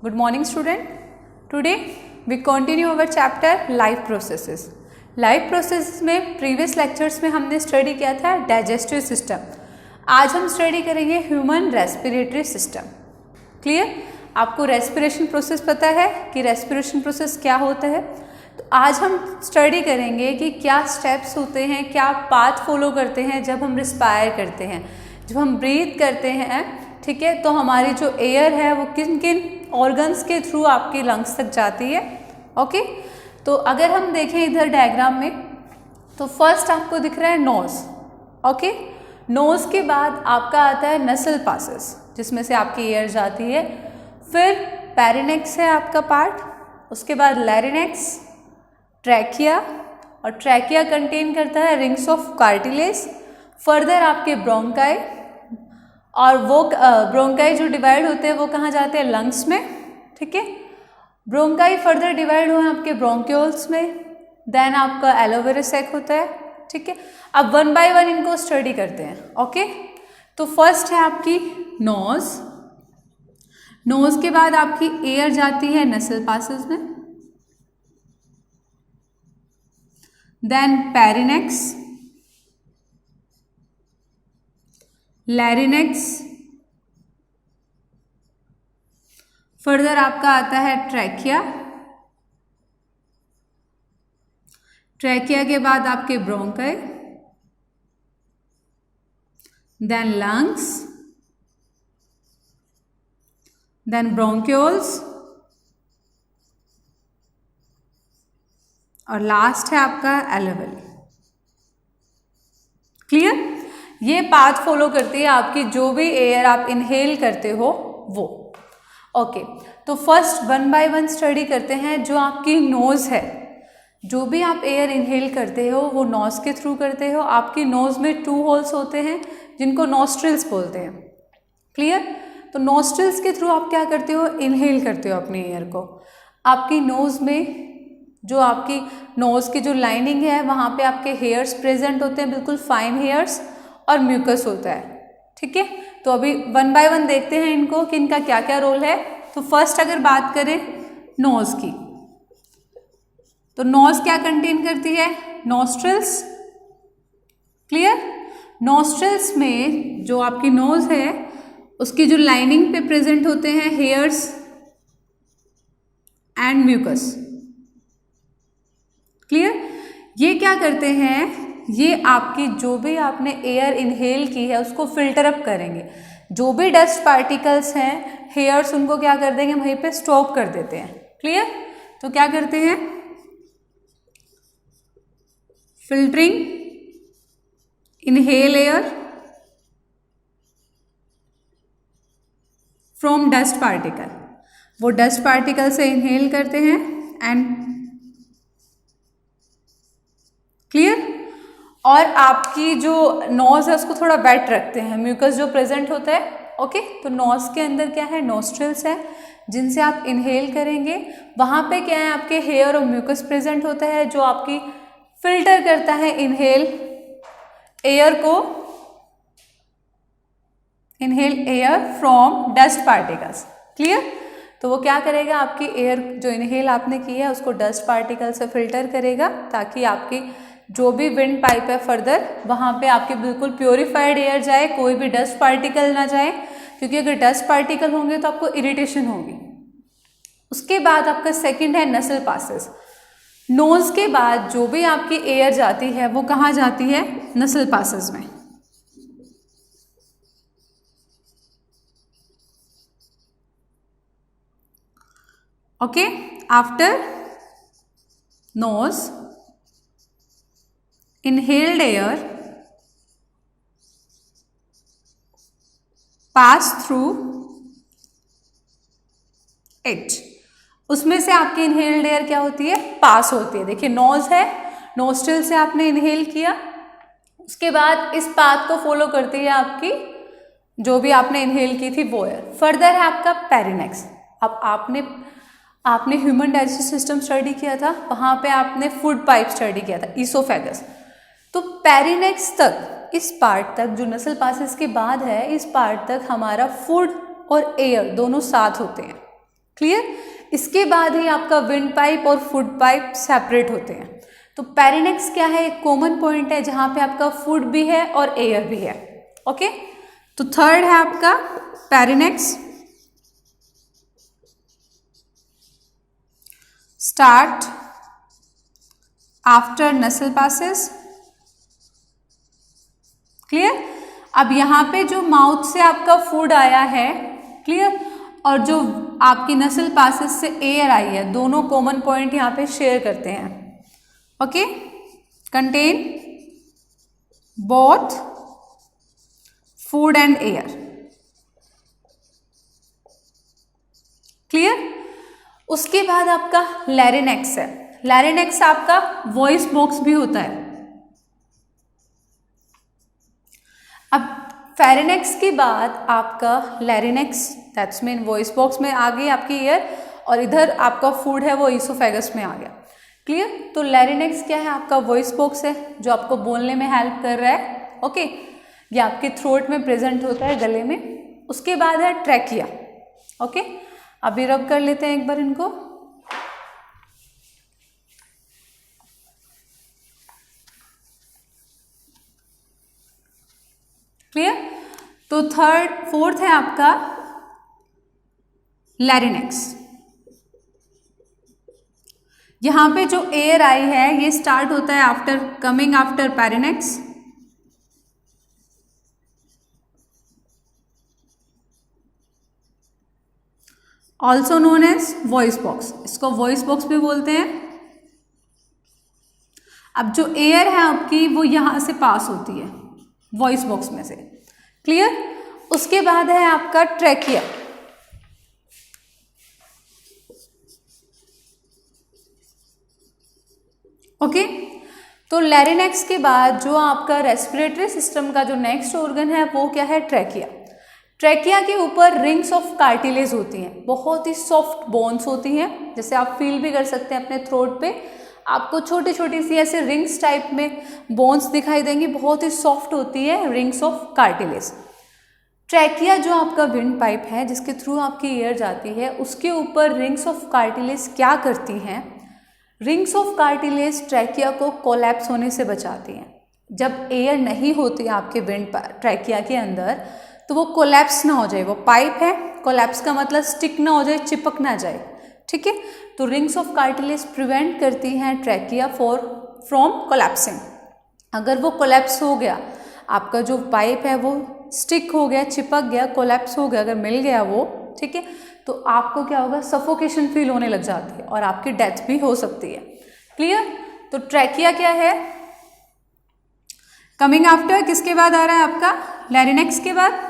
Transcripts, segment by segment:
Good morning student. Today we continue our chapter life processes. Life process में previous lectures में हमने study किया था डाइजेस्टिव सिस्टम. आज हम स्टडी करेंगे ह्यूमन रेस्पिरेटरी सिस्टम. क्लियर? आपको रेस्पिरेशन प्रोसेस पता है कि रेस्पिरेशन प्रोसेस क्या होता है. तो आज हम स्टडी करेंगे कि क्या स्टेप्स होते हैं, क्या पाथ फॉलो करते हैं जब हम रिस्पायर करते हैं, जब हम ब्रीथ करते हैं. ठीक है, तो हमारी जो एयर है वो किन किन ऑर्गन्स के थ्रू आपके लंग्स तक जाती है. ओके, तो अगर हम देखें इधर डायग्राम में तो फर्स्ट आपको दिख रहा है नोज. ओके, नोज के बाद आपका आता है नसल पासेस जिसमें से आपकी एयर जाती है. फिर पेरिनेक्स है आपका पार्ट, उसके बाद लैरिनेक्स, ट्रैकिया, और ट्रैकिया कंटेन करता है रिंग्स ऑफ कार्टिलेज. फर्दर आपके ब्रोंकाई, और वो ब्रोंकाई जो डिवाइड होते हैं वो कहाँ जाते हैं, लंग्स में. ठीक है, ब्रोंकाई फर्दर डिवाइड हुए आपके ब्रोंक्यूल्स में. देन आपका एलोवेरस सैक होता है. ठीक है, अब वन बाय वन इनको स्टडी करते हैं. ओके, तो फर्स्ट है आपकी नोज. नोज के बाद आपकी एयर जाती है नसल पासेस में. देन पेरिनेक्स, लैरिनेक्स, फर्दर आपका आता है ट्रैकिया. ट्रैकिया के बाद आपके bronchi, then lungs, then bronchioles, और लास्ट है आपका एलोवेरी. क्लियर? ये पाथ फॉलो करती है आपकी जो भी एयर आप इनहेल करते हो वो. ओके, तो first one by one study करते हैं. जो आपकी नोज है, जो भी आप एयर इनहेल करते हो वो नोज के थ्रू करते हो. आपकी नोज में 2 होल्स होते हैं जिनको नोस्ट्रिल्स बोलते हैं. क्लियर? तो नोस्ट्रिल्स के थ्रू आप क्या करते हो, इनहेल करते हो अपनी एयर को. आपकी नोज में जो आपकी नोज की जो लाइनिंग है वहाँ पे आपके हेयर्स प्रेजेंट होते हैं, बिल्कुल फाइन हेयर्स, और म्यूकस होता है. ठीक है, तो अभी वन बाय वन देखते हैं इनको कि इनका क्या क्या रोल है. तो फर्स्ट अगर बात करें नोज की, तो नोज क्या कंटेन करती है, नोस्ट्रिल्स. क्लियर? नोस्ट्रिल्स में जो आपकी नोज है उसकी जो लाइनिंग पे प्रेजेंट होते हैं हेयर्स एंड म्यूकस. क्लियर? ये क्या करते हैं, ये आपकी जो भी आपने एयर इनहेल की है उसको फिल्टर अप करेंगे. जो भी डस्ट पार्टिकल्स हैं हेयर्स उनको क्या कर देंगे, वहीं पे स्टॉप कर देते हैं. क्लियर? तो क्या करते हैं, filtering, inhale air from dust particle. वो डस्ट पार्टिकल से इनहेल करते हैं एंड क्लियर. और आपकी जो नोज है उसको थोड़ा वेट रखते हैं, म्यूकस जो प्रेजेंट होता है. ओके, तो नोज के अंदर क्या है, नोस्ट्रिल्स है जिनसे आप इनहेल करेंगे. वहाँ पे क्या है, आपके हेयर और म्यूकस प्रेजेंट होता है जो आपकी फिल्टर करता है इनहेल एयर को, inhale air from dust particles. Clear? तो वो क्या करेगा, आपकी एयर जो इनहेल आपने की है उसको डस्ट पार्टिकल से फिल्टर करेगा ताकि आपकी जो भी विंड पाइप है फर्दर वहाँ पे आपके बिल्कुल प्योरीफाइड एयर जाए, कोई भी डस्ट पार्टिकल ना जाए, क्योंकि अगर डस्ट पार्टिकल होंगे तो आपको इरिटेशन होगी. उसके बाद आपका सेकंड है नसल पासेस. नोज के बाद जो भी आपकी एयर जाती है वो कहाँ जाती है, नसल पासेस में. Okay, after nose inhaled air pass through it. उसमें से आपकी इनहेल्ड एयर क्या होती है, पास होती है. देखिए नोज है, नोस्ट्रिल से आपने इनहेल किया, उसके बाद इस पाथ को फॉलो करती है आपकी जो भी आपने इनहेल की थी वो एयर. फर्दर है आपका पेरिनेक्स. अब आपने ह्यूमन डाइजेस्टिव सिस्टम स्टडी किया था, वहाँ पे आपने फूड पाइप स्टडी किया था, ईसोफेगस. तो पेरिनेक्स तक, इस पार्ट तक जो नसल पासेस के बाद है, इस पार्ट तक हमारा फूड और एयर दोनों साथ होते हैं. क्लियर। इसके बाद ही आपका विंड पाइप और फूड पाइप सेपरेट होते हैं। तो पेरिनेक्स क्या है, एक कॉमन पॉइंट है जहां पे आपका फूड भी है और एयर भी है। ओके, तो थर्ड है आपका पेरिनेक्स। स्टार्ट आफ्टर नसल पासेस। क्लियर। अब यहाँ पे जो माउथ से आपका फूड आया है, क्लियर, और जो आपकी नसल पासेस से एयर आई है, दोनों कॉमन पॉइंट यहाँ पे शेयर करते हैं। Okay, contain both food and air. Clear. उसके बाद आपका लैरिनेक्स है। लैरिनेक्स आपका वॉइस बॉक्स भी होता है। अब फेरिनेक्स के बाद आपका लैरिनेक्स, दैट्स मीन वॉइस बॉक्स में आ गई आपकी ईयर, और इधर आपका फूड है वो ईसोफेगस में आ गया। क्लियर। तो लैरिनेक्स क्या है, आपका वॉइस बॉक्स है जो आपको बोलने में हेल्प कर रहा है। ओके, ये आपके थ्रोट में प्रेजेंट होता है, गले में। उसके बाद है ट्रैकिया। ओके, अभी रब कर लेते हैं एक बार इनको। क्लियर। तो फोर्थ है आपका लैरिनेक्स। यहां पे जो एयर आई है ये स्टार्ट होता है after coming after pharynx. Also known as voice box, इसको वॉइस बॉक्स भी बोलते हैं। अब जो एयर है आपकी वो यहां से पास होती है वॉइस बॉक्स में से। क्लियर। उसके बाद है आपका ट्रैकिया। ओके, तो लैरिनेक्स के बाद जो आपका रेस्पिरेटरी सिस्टम का जो नेक्स्ट ऑर्गन है वो क्या है, ट्रैकिया। ट्रैकिया के ऊपर रिंग्स ऑफ कार्टिलेज होती हैं, बहुत ही सॉफ्ट बोन्स होती हैं, जैसे आप फील भी कर सकते हैं अपने थ्रोट पे, आपको छोटी छोटी सी ऐसे रिंग्स टाइप में बोन्स दिखाई देंगी, बहुत ही सॉफ्ट होती है रिंग्स ऑफ कार्टिलेज। ट्रैकिया जो आपका विंड पाइप है जिसके थ्रू आपकी एयर जाती है, उसके ऊपर रिंग्स ऑफ कार्टिलेज क्या करती हैं, रिंग्स ऑफ कार्टिलेज ट्रैकिया को कोलैप्स होने से बचाती हैं। जब एयर नहीं होती आपके विंड ट्रैकिया के अंदर तो वो कोलैप्स ना हो जाए, वो पाइप है, कोलैप्स का मतलब स्टिक ना हो जाए, चिपक ना जाए। ठीक है, तो रिंग्स ऑफ कार्टिलेज प्रिवेंट करती हैं ट्रैकिया फ्रॉम कोलैप्सिंग। अगर वो कोलैप्स हो गया, आपका जो पाइप है वो स्टिक हो गया, चिपक गया, कोलैप्स हो गया, अगर मिल गया वो, ठीक है, तो आपको क्या होगा, सफोकेशन फील होने लग जाती है और आपकी डेथ भी हो सकती है। क्लियर। तो ट्रैकिया क्या है, कमिंग आफ्टर किसके बाद आ रहा है आपका, लैरिनेक्स के बाद।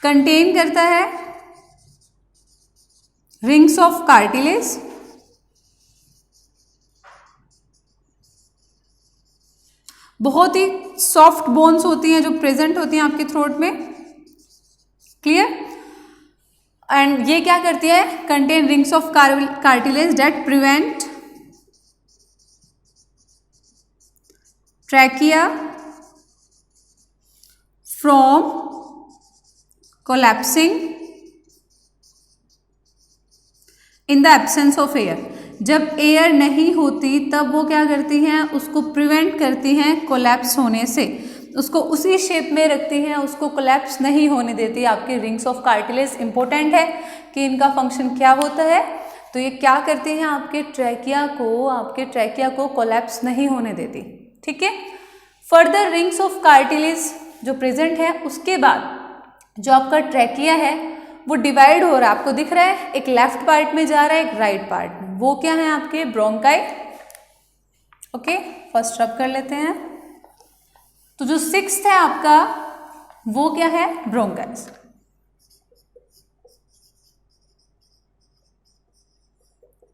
कंटेन करता है रिंग्स ऑफ कार्टिलेज, बहुत ही सॉफ्ट बोन्स होती हैं जो प्रेजेंट होती हैं आपके थ्रोट में। क्लियर। एंड ये क्या करती है, contain rings of cartilage that prevent trachea from collapsing in the absence of air. जब एयर नहीं होती तब वो क्या करती हैं, उसको प्रिवेंट करती हैं कोलैप्स होने से, उसको उसी शेप में रखती हैं, उसको कोलैप्स नहीं होने देती। आपके रिंग्स ऑफ कार्टिलेज इंपॉर्टेंट है कि इनका फंक्शन क्या होता है, तो ये क्या करती हैं, आपके ट्रैकिया को कोलैप्स नहीं होने देती। ठीक है। फर्दर रिंग्स ऑफ कार्टिलेज जो प्रेजेंट है, उसके बाद जो आपका ट्रैकिया है वो डिवाइड हो रहा है, आपको दिख रहा है, एक लेफ्ट पार्ट में जा रहा है, एक राइट पार्ट में। वो क्या है, आपके ब्रोंकाई। ओके, फर्स्ट रब कर लेते हैं। तो जो सिक्स्थ है आपका वो क्या है, ब्रोंकाइस।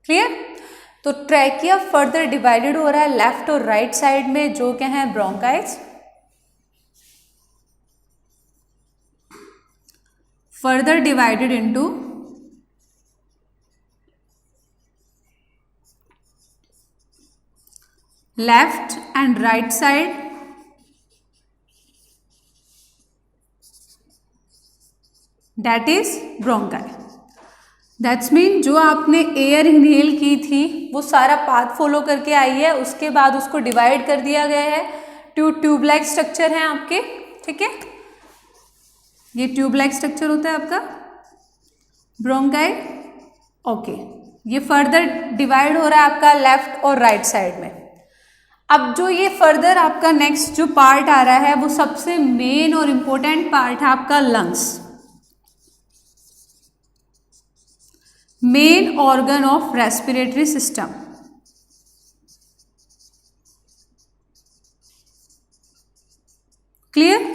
क्लियर। तो ट्रैकिया फर्दर डिवाइडेड हो रहा है लेफ्ट और राइट साइड में, जो क्या है, ब्रोंकाइस। further divided into left and right side that is bronchi. That's mean जो आपने एयर इनहेल की थी वो सारा पाथ फॉलो करके आई है, उसके बाद उसको डिवाइड कर दिया गया है, ट्यूब लाइक स्ट्रक्चर है आपके, ठीक है, ये ट्यूब लाइक स्ट्रक्चर होता है आपका ब्रोंकाई। ओके, ये फर्दर डिवाइड हो रहा है आपका लेफ्ट और राइट साइड में। अब जो ये फर्दर आपका नेक्स्ट जो पार्ट आ रहा है वो सबसे मेन और इंपॉर्टेंट पार्ट है आपका lungs, main organ of respiratory system. Clear?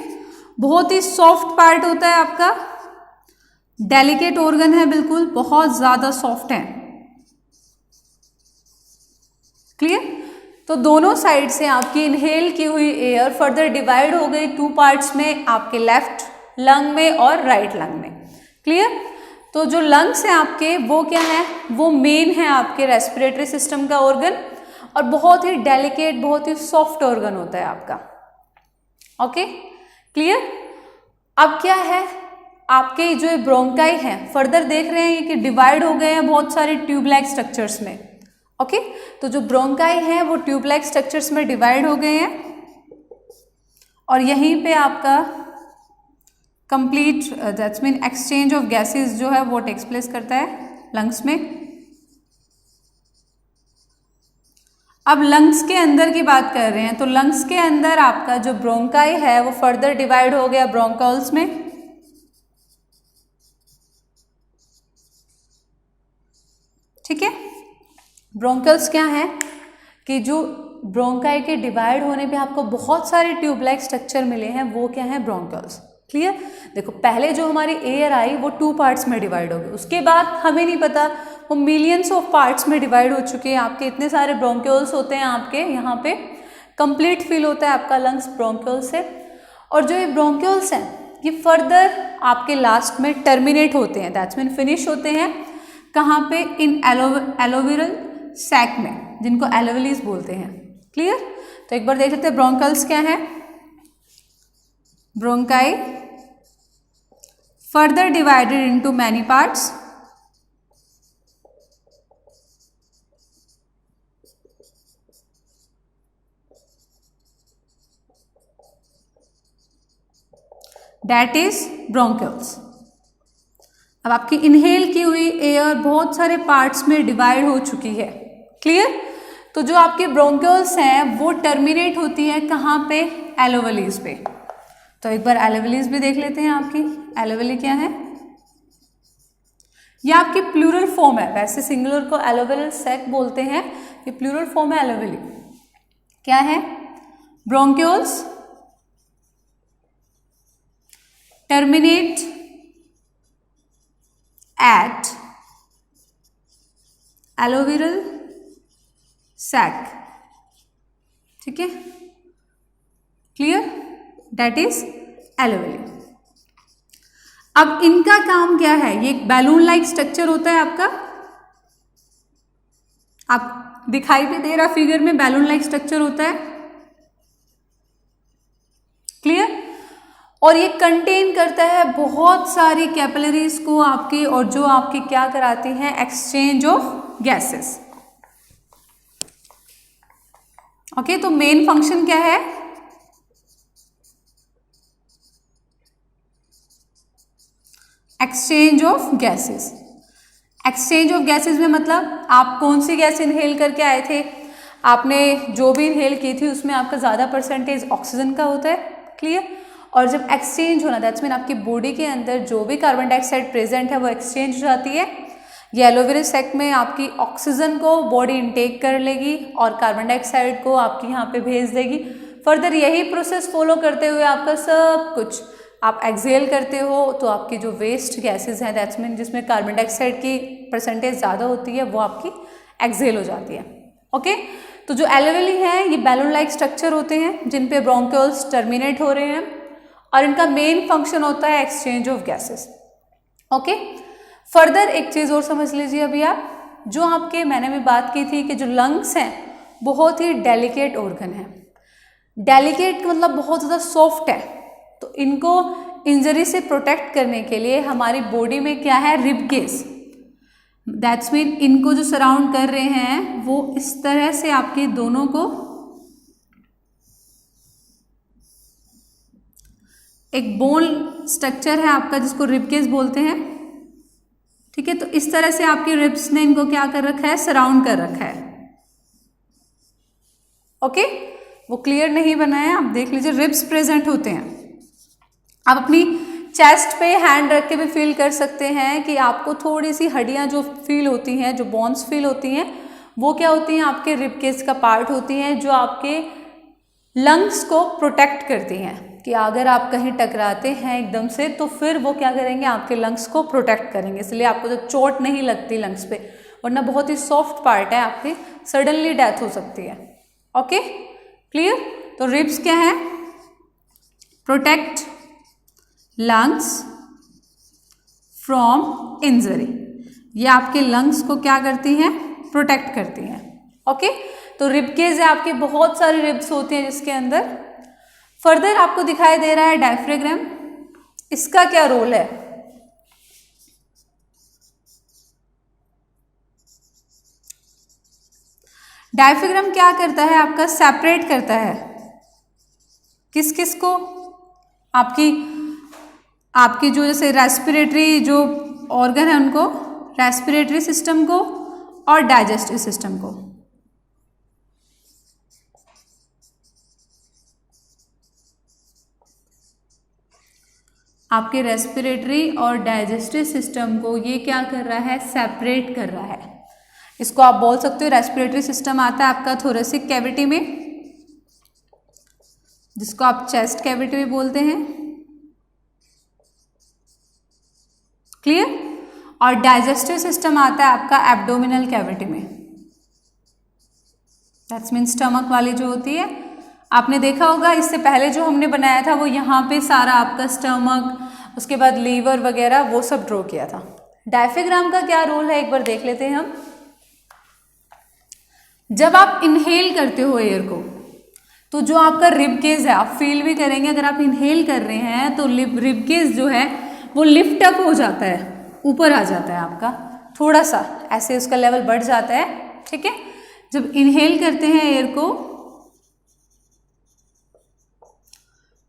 बहुत ही सॉफ्ट पार्ट होता है आपका, डेलिकेट ऑर्गन है, बिल्कुल बहुत ज्यादा सॉफ्ट है। क्लियर? तो दोनों साइड से आपकी इनहेल की हुई एयर फर्दर डिवाइड हो गई टू पार्ट्स में, आपके लेफ्ट लंग में और राइट लंग में। क्लियर? तो जो लंग्स हैं आपके वो क्या है, वो मेन है आपके रेस्पिरेटरी सिस्टम का ऑर्गन, और बहुत ही डेलिकेट, बहुत ही सॉफ्ट ऑर्गन होता है आपका। Okay, clear? अब क्या है, आपके जो ब्रोंकाई है फर्दर देख रहे हैं कि डिवाइड हो गए हैं बहुत सारे ट्यूब लाइक स्ट्रक्चर्स में। ओके, तो जो ब्रोंकाई है वो ट्यूब लाइक स्ट्रक्चर्स में डिवाइड हो गए हैं, और यहीं पे आपका complete that's mean exchange of gases जो है वो टेक्स प्लेस करता है लंग्स में। अब लंग्स के अंदर की बात कर रहे हैं, तो लंग्स के अंदर आपका जो ब्रोंकाई है वो फर्दर डिवाइड हो गया ब्रोंकोल्स में। ठीक है, ब्रोंकल्स क्या है कि जो ब्रोंकाई के डिवाइड होने पे आपको बहुत सारे ट्यूब लाइक स्ट्रक्चर मिले हैं, वो क्या है, ब्रोंकल्स। क्लियर? देखो पहले जो हमारी एयर आई वो टू पार्ट्स में डिवाइड हो गई, उसके बाद हमें नहीं पता वो मिलियंस ऑफ पार्ट्स में डिवाइड हो चुके हैं। आपके इतने सारे ब्रोंक्यूल्स होते हैं आपके यहाँ पे, कंप्लीट फील होता है आपका लंग्स ब्रोंक्यूल्स से। और जो ये ब्रोंक्यूल्स हैं ये फर्दर आपके लास्ट में टर्मिनेट होते हैं, दैट्स मीन फिनिश होते हैं कहाँ पे, इन एलोविरल सैक में, जिनको एलोवेलिस बोलते हैं। क्लियर? तो एक बार देख लेते हैं ब्रोंकल्स क्या है। Bronchi further divided into many parts, that is bronchioles. अब आपकी इनहेल की हुई एयर बहुत सारे पार्ट्स में डिवाइड हो चुकी है। क्लियर? तो जो आपके ब्रोंक्यूल्स हैं वो टर्मिनेट होती है कहाँ पे, एलोवेलिस पे। तो एक बार एलोवेलिस भी देख लेते हैं आपकी। एलोवेली क्या है, ये आपकी प्लूरल फॉर्म है, वैसे सिंगुलर को एलोवेलर सैक बोलते हैं, ये प्लूरल फॉर्म है एलोवेली। क्या है, ब्रोंक्यूल्स टर्मिनेट एट एलोविरल सैक। ठीक है, क्लियर? That is एलोवेली। अब इनका काम क्या है, ये एक बैलून लाइक स्ट्रक्चर होता है आपका, आप दिखाई भी दे रहा फिगर में, बैलून लाइक स्ट्रक्चर होता है। क्लियर? और ये कंटेन करता है बहुत सारी कैपिलरीज को आपकी, और जो आपकी क्या कराती हैं, एक्सचेंज ऑफ गैसेस। ओके, तो मेन फंक्शन क्या है, exchange of gases. Exchange of gases में मतलब आप कौन सी गैस इनहेल करके आए थे, आपने जो भी इनहेल की थी उसमें आपका ज़्यादा परसेंटेज ऑक्सीजन का होता है। क्लियर? और जब एक्सचेंज होना, दैट्स मीन आपकी बॉडी के अंदर जो भी कार्बन डाइऑक्साइड प्रेजेंट है वो एक्सचेंज हो जाती है। ये एलोवेरा सैक में आपकी ऑक्सीजन को बॉडी इनटेक कर लेगी और कार्बन डाइऑक्साइड को आपकी यहाँ पे भेज देगी। फर्दर यही प्रोसेस फॉलो करते हुए आपका सब कुछ आप एक्सहेल करते हो, तो आपकी जो वेस्ट गैसेज हैं, दैट्स मीन जिसमें कार्बन डाइऑक्साइड की परसेंटेज ज़्यादा होती है, वो आपकी एक्सहेल हो जाती है। ओके, तो जो एलोवेली है ये बैलून लाइक स्ट्रक्चर होते हैं जिन पे ब्रोंक्यूल्स टर्मिनेट हो रहे हैं, और इनका मेन फंक्शन होता है exchange of gases. Okay, further एक चीज़ और समझ लीजिए अभी आप, जो आपके मैंने भी बात की थी कि जो लंग्स हैं बहुत ही डेलिकेट ऑर्गन है। डेलिकेट मतलब बहुत ज़्यादा सॉफ्ट है, तो इनको इंजरी से प्रोटेक्ट करने के लिए हमारी बॉडी में क्या है, रिब केस, दैट्स मीन इनको जो सराउंड कर रहे हैं वो इस तरह से आपके दोनों को एक बोन स्ट्रक्चर है आपका जिसको रिब केस बोलते हैं, ठीक है। तो इस तरह से आपके रिब्स ने इनको क्या कर रखा है, सराउंड कर रखा है। ओके, वो क्लियर नहीं बना है, आप देख लीजिए, रिब्स प्रेजेंट होते हैं। आप अपनी चेस्ट पे हैंड रख के भी फील कर सकते हैं कि आपको थोड़ी सी हड्डियां जो फील होती हैं, जो बोन्स फील होती हैं, वो क्या होती हैं, आपके रिब केस का पार्ट होती हैं, जो आपके लंग्स को प्रोटेक्ट करती हैं कि अगर आप कहीं टकराते हैं एकदम से तो फिर वो क्या करेंगे, आपके लंग्स को प्रोटेक्ट करेंगे, इसलिए आपको जो चोट नहीं लगती लंग्स पे, वरना बहुत ही सॉफ्ट पार्ट है, आपकी सडनली डेथ हो सकती है। Okay, clear. तो रिब्स क्या है, प्रोटेक्ट लंग्स फ्रॉम इंजरी, ये आपके लंग्स को क्या करती हैं, प्रोटेक्ट करती हैं। ओके, तो रिब केज है आपके, बहुत सारे रिब्स होते हैं जिसके अंदर। फर्दर आपको दिखाई दे रहा है डायफ्राग्राम, इसका क्या रोल है, डायफ्राग्राम क्या करता है आपका, सेपरेट करता है किस किस को, आपकी जो जैसे रेस्पिरेटरी जो ऑर्गन है उनको, रेस्पिरेटरी सिस्टम को और डाइजेस्टिव सिस्टम को। आपके रेस्पिरेटरी और डाइजेस्टिव सिस्टम को ये क्या कर रहा है, सेपरेट कर रहा है। इसको आप बोल सकते हो, रेस्पिरेटरी सिस्टम आता है आपका थोरेसिक कैविटी में, जिसको आप चेस्ट कैविटी भी बोलते हैं, क्लियर। और डाइजेस्टिव सिस्टम आता है आपका एब्डोमिनल कैविटी में, दैट्स मीन स्टमक वाली जो होती है। आपने देखा होगा इससे पहले जो हमने बनाया था वो यहाँ पे सारा आपका स्टमक, उसके बाद लीवर वगैरह वो सब ड्रॉ किया था। डायफ्राग्राम का क्या रोल है एक बार देख लेते हैं हम। जब आप इनहेल करते हो एयर को, तो जो आपका रिब केज है, आप फील भी करेंगे अगर आप इनहेल कर रहे हैं तो रिब केज जो है वो लिफ्ट अप हो जाता है, ऊपर आ जाता है आपका, थोड़ा सा ऐसे उसका लेवल बढ़ जाता है, ठीक है। जब इनहेल करते हैं एयर को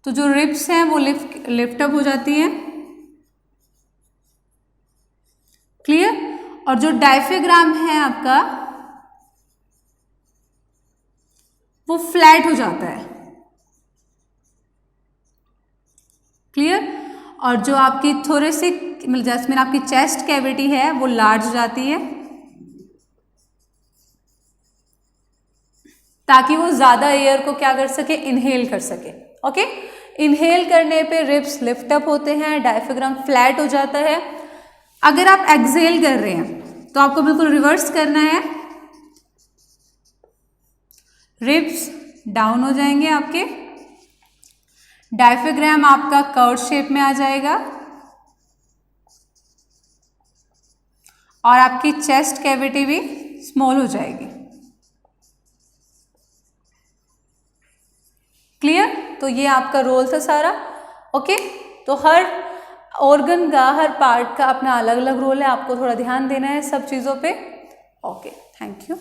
तो जो रिब्स हैं वो लिफ्ट अप हो जाती हैं, क्लियर। और जो डायफ्राग्राम है आपका वो फ्लैट हो जाता है, क्लियर। और जो आपकी थोरेसिक जैस्मिन आपकी चेस्ट कैविटी है वो लार्ज हो जाती है, ताकि वो ज्यादा एयर को क्या कर सके, इनहेल कर सके। ओके, इनहेल करने पे रिब्स लिफ्ट अप होते हैं, डायफ्राग्राम फ्लैट हो जाता है। अगर आप एक्सहेल कर रहे हैं तो आपको बिल्कुल रिवर्स करना है, रिब्स डाउन हो जाएंगे आपके, डायफ्राग्राम आपका कर्व शेप में आ जाएगा और आपकी चेस्ट कैविटी भी स्मॉल हो जाएगी, क्लियर। तो ये आपका रोल था सारा। ओके, तो हर ऑर्गन का, हर पार्ट का अपना अलग अलग रोल है, आपको थोड़ा ध्यान देना है सब चीज़ों पे। Okay, thank you.